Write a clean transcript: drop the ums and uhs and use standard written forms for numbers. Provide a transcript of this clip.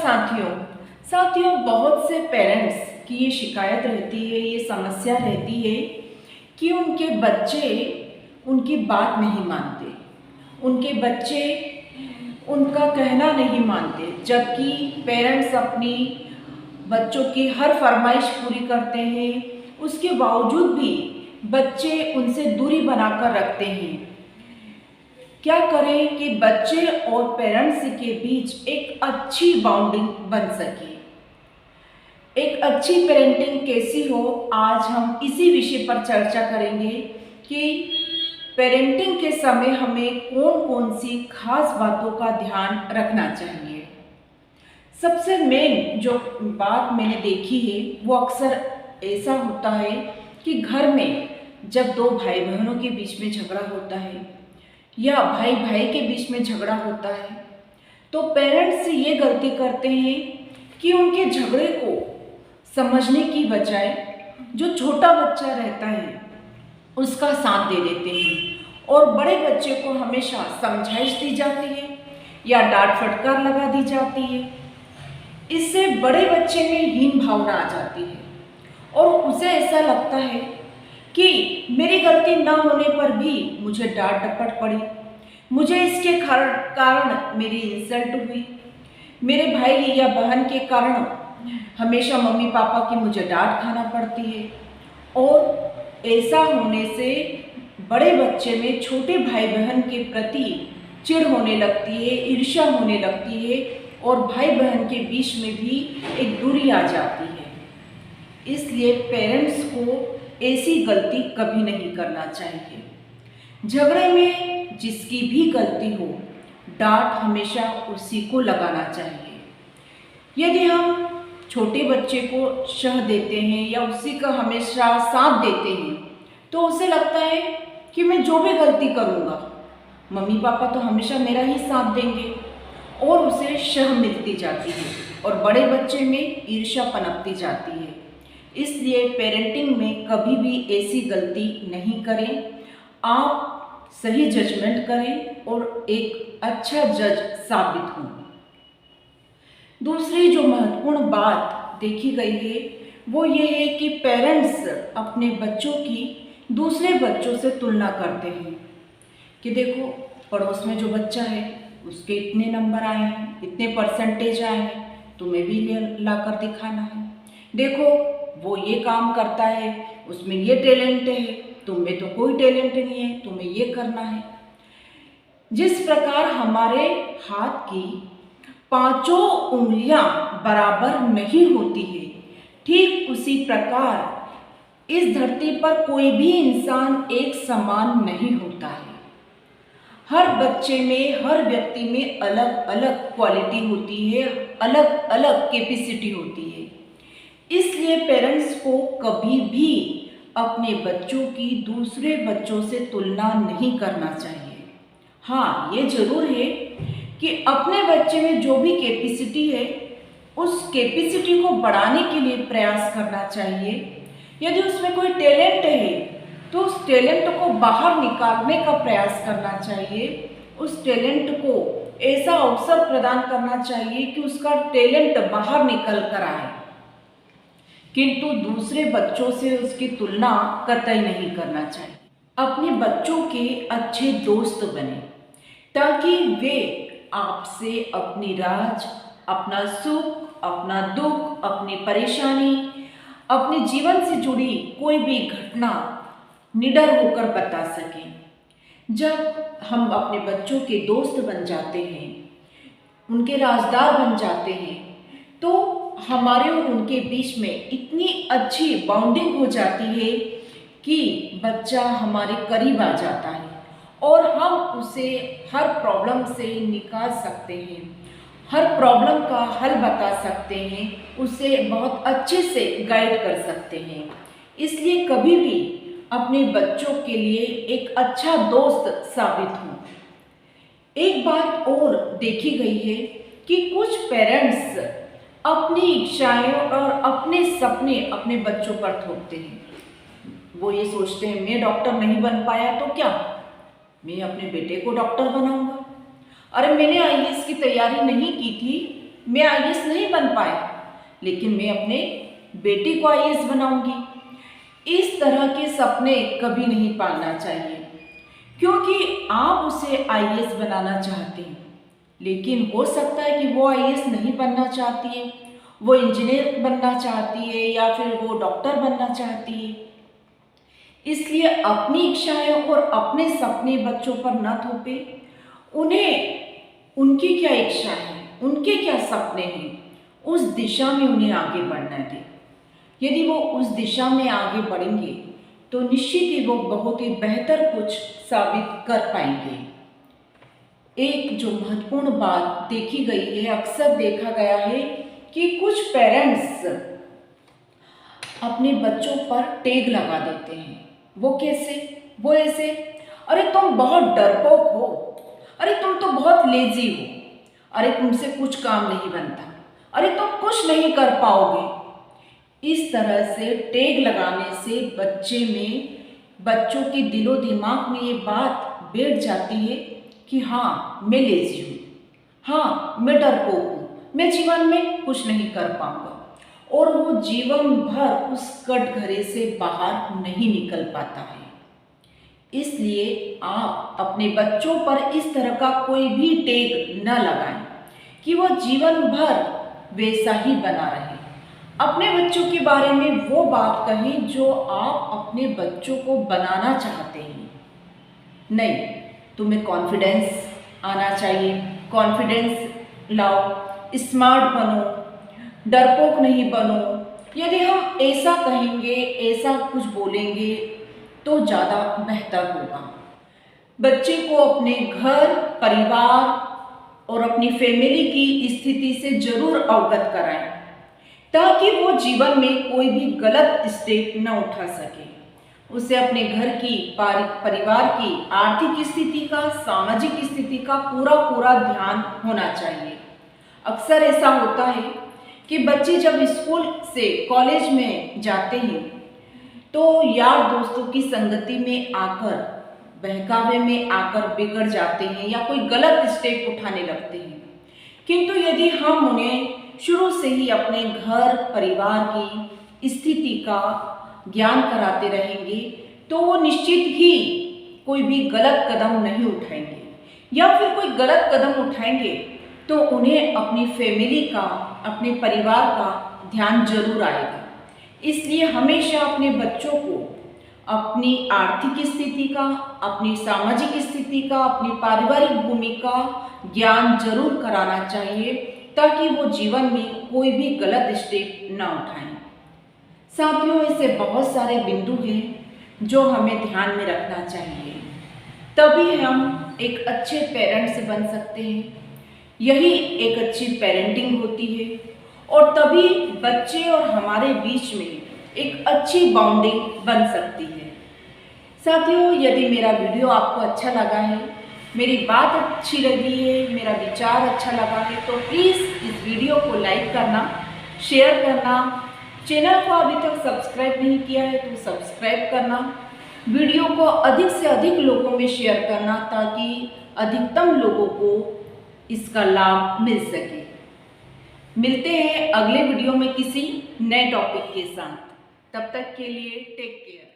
साथियों साथियों बहुत से पेरेंट्स की ये शिकायत रहती है, ये समस्या रहती है कि उनके बच्चे उनकी बात नहीं मानते, उनके बच्चे उनका कहना नहीं मानते, जबकि पेरेंट्स अपनी बच्चों की हर फरमाइश पूरी करते हैं। उसके बावजूद भी बच्चे उनसे दूरी बनाकर रखते हैं। क्या करें कि बच्चे और पेरेंट्स के बीच एक अच्छी बाउंडिंग बन सके, एक अच्छी पेरेंटिंग कैसी हो। आज हम इसी विषय पर चर्चा करेंगे कि पेरेंटिंग के समय हमें कौन कौन सी खास बातों का ध्यान रखना चाहिए। सबसे मेन जो बात मैंने देखी है वो अक्सर ऐसा होता है कि घर में जब दो भाई बहनों के बीच में झगड़ा होता है या भाई भाई के बीच में झगड़ा होता है, तो पेरेंट्स ये गलती करते हैं कि उनके झगड़े को समझने की बजाय जो छोटा बच्चा रहता है उसका साथ दे देते हैं और बड़े बच्चे को हमेशा समझाइश दी जाती है या डांट फटकार लगा दी जाती है। इससे बड़े बच्चे में हीन भावना आ जाती है और उसे ऐसा लगता है कि मेरी गलती न होने पर भी मुझे डांट डपट पड़ी, मुझे इसके कारण मेरी इंसल्ट हुई, मेरे भाई या बहन के कारण हमेशा मम्मी पापा की मुझे डांट खाना पड़ती है। और ऐसा होने से बड़े बच्चे में छोटे भाई बहन के प्रति चिढ़ होने लगती है, ईर्ष्या होने लगती है और भाई बहन के बीच में भी एक दूरी आ जाती है। इसलिए पेरेंट्स को ऐसी गलती कभी नहीं करना चाहिए। झगड़े में जिसकी भी गलती हो, डांट हमेशा उसी को लगाना चाहिए। यदि हम छोटे बच्चे को शह देते हैं या उसी का हमेशा साथ देते हैं तो उसे लगता है कि मैं जो भी गलती करूँगा मम्मी पापा तो हमेशा मेरा ही साथ देंगे और उसे शह मिलती जाती है और बड़े बच्चे में ईर्ष्या पनपती जाती है। इसलिए पेरेंटिंग में कभी भी ऐसी गलती नहीं करें। आप सही जजमेंट करें और एक अच्छा जज साबित हों। दूसरी जो महत्वपूर्ण बात देखी गई है वो ये है कि पेरेंट्स अपने बच्चों की दूसरे बच्चों से तुलना करते हैं कि देखो पड़ोस में जो बच्चा है उसके इतने नंबर आए हैं, इतने परसेंटेज आए हैं, तुम्हें भी ला कर दिखाना है। देखो वो ये काम करता है, उसमें ये टैलेंट है, तुम में तो कोई टैलेंट नहीं है, तुम्हें ये करना है। जिस प्रकार हमारे हाथ की पांचों उंगलियां बराबर नहीं होती है, ठीक उसी प्रकार इस धरती पर कोई भी इंसान एक समान नहीं होता है। हर बच्चे में, हर व्यक्ति में अलग अलग क्वालिटी होती है, अलग अलग कैपेसिटी होती है। इसलिए पेरेंट्स को कभी भी अपने बच्चों की दूसरे बच्चों से तुलना नहीं करना चाहिए। हाँ, ये जरूर है कि अपने बच्चे में जो भी कैपेसिटी है उस कैपेसिटी को बढ़ाने के लिए प्रयास करना चाहिए। यदि उसमें कोई टैलेंट है तो उस टैलेंट को बाहर निकालने का प्रयास करना चाहिए। उस टैलेंट को ऐसा अवसर प्रदान करना चाहिए कि उसका टैलेंट बाहर निकल कर आए, किंतु दूसरे बच्चों से उसकी तुलना कतई नहीं करना चाहिए। अपने बच्चों के अच्छे दोस्त बने ताकि वे आपसे अपनी राज, अपना सुख, अपना दुख, अपनी परेशानी, अपने जीवन से जुड़ी कोई भी घटना निडर होकर बता सकें। जब हम अपने बच्चों के दोस्त बन जाते हैं, उनके राजदार बन जाते हैं, तो हमारे और उनके बीच में इतनी अच्छी बाउंडिंग हो जाती है कि बच्चा हमारे करीब आ जाता है और हम उसे हर प्रॉब्लम से निकाल सकते हैं, हर प्रॉब्लम का हल बता सकते हैं, उसे बहुत अच्छे से गाइड कर सकते हैं। इसलिए कभी भी अपने बच्चों के लिए एक अच्छा दोस्त साबित हो। एक बात और देखी गई है कि कुछ पेरेंट्स अपनी इच्छाएं और अपने सपने अपने बच्चों पर थोपते हैं। वो ये सोचते हैं मैं डॉक्टर नहीं बन पाया तो क्या, मैं अपने बेटे को डॉक्टर बनाऊंगा। अरे मैंने आईएएस की तैयारी नहीं की थी मैं आईएएस नहीं बन पाया, लेकिन मैं अपने बेटे को आईएएस बनाऊंगी। इस तरह के सपने कभी नहीं पालना चाहिए, क्योंकि आप उसे आईएएस बनाना चाहते हैं, लेकिन हो सकता है कि वो आईएएस नहीं बनना चाहती है, वो इंजीनियर बनना चाहती है या फिर वो डॉक्टर बनना चाहती है। इसलिए अपनी इच्छाएं और अपने सपने बच्चों पर न थोपे। उन्हें उनकी क्या इच्छा है, उनके क्या सपने हैं, उस दिशा में उन्हें आगे बढ़ना दें। यदि वो उस दिशा में आगे बढ़ेंगे तो निश्चित ही वो बहुत ही बेहतर कुछ साबित कर पाएंगे। एक जो महत्वपूर्ण बात देखी गई है, अक्सर देखा गया है कि कुछ पेरेंट्स अपने बच्चों पर टैग लगा देते हैं। वो कैसे? वो ऐसे, अरे तुम बहुत डरपोक हो, अरे तुम तो बहुत लेजी हो, अरे तुमसे कुछ काम नहीं बनता, अरे तुम कुछ नहीं कर पाओगे। इस तरह से टैग लगाने से बच्चों के दिलो दिमाग में ये बात बैठ जाती है कि हाँ मैं लेजी हूँ, हाँ मैं डरपोक हूँ, मैं जीवन में कुछ नहीं कर पाऊंगा, और वो जीवन भर उस कटघरे से बाहर नहीं निकल पाता है। इसलिए आप अपने बच्चों पर इस तरह का कोई भी टैग न लगाएं कि वो जीवन भर वैसा ही बना रहे। अपने बच्चों के बारे में वो बात कहें जो आप अपने बच्चों को बनाना चाहते हैं। नहीं, तुम्हें कॉन्फिडेंस आना चाहिए, कॉन्फिडेंस लाओ, स्मार्ट बनो, डरपोक नहीं बनो। यदि हम ऐसा कहेंगे, ऐसा कुछ बोलेंगे तो ज़्यादा बेहतर होगा। बच्चे को अपने घर परिवार और अपनी फैमिली की स्थिति से जरूर अवगत कराएं, ताकि वो जीवन में कोई भी गलत स्टेप न उठा सके। उसे अपने घर की, परिवार की आर्थिक स्थिति का, सामाजिक स्थिति का पूरा ध्यान होना चाहिए। अक्सर ऐसा होता है कि बच्चे जब स्कूल से कॉलेज में जाते हैं तो यार दोस्तों की संगति में आकर, बहकावे में आकर बिगड़ जाते हैं या कोई गलत स्टेप उठाने लगते हैं। किंतु यदि हम उन्हें शुरू से ही अपने घर परिवार की स्थिति का ज्ञान कराते रहेंगे तो वो निश्चित ही कोई भी गलत कदम नहीं उठाएंगे, या फिर कोई गलत कदम उठाएंगे तो उन्हें अपनी फैमिली का, अपने परिवार का ध्यान जरूर आएगा। इसलिए हमेशा अपने बच्चों को अपनी आर्थिक स्थिति का, अपनी सामाजिक स्थिति का, अपनी पारिवारिक भूमि का ज्ञान जरूर कराना चाहिए, ताकि वो जीवन में कोई भी गलत स्टेप ना उठाएं। साथियों, ऐसे बहुत सारे बिंदु हैं जो हमें ध्यान में रखना चाहिए, तभी हम एक अच्छे पेरेंट्स बन सकते हैं। यही एक अच्छी पेरेंटिंग होती है, और तभी बच्चे और हमारे बीच में एक अच्छी बॉन्डिंग बन सकती है। साथियों, यदि मेरा वीडियो आपको अच्छा लगा है, मेरी बात अच्छी लगी है, मेरा विचार अच्छा लगा है, तो प्लीज़ इस वीडियो को लाइक करना, शेयर करना, चैनल को अभी तक सब्सक्राइब नहीं किया है तो सब्सक्राइब करना, वीडियो को अधिक से अधिक लोगों में शेयर करना, ताकि अधिकतम लोगों को इसका लाभ मिल सके। मिलते हैं अगले वीडियो में किसी नए टॉपिक के साथ। तब तक के लिए टेक केयर।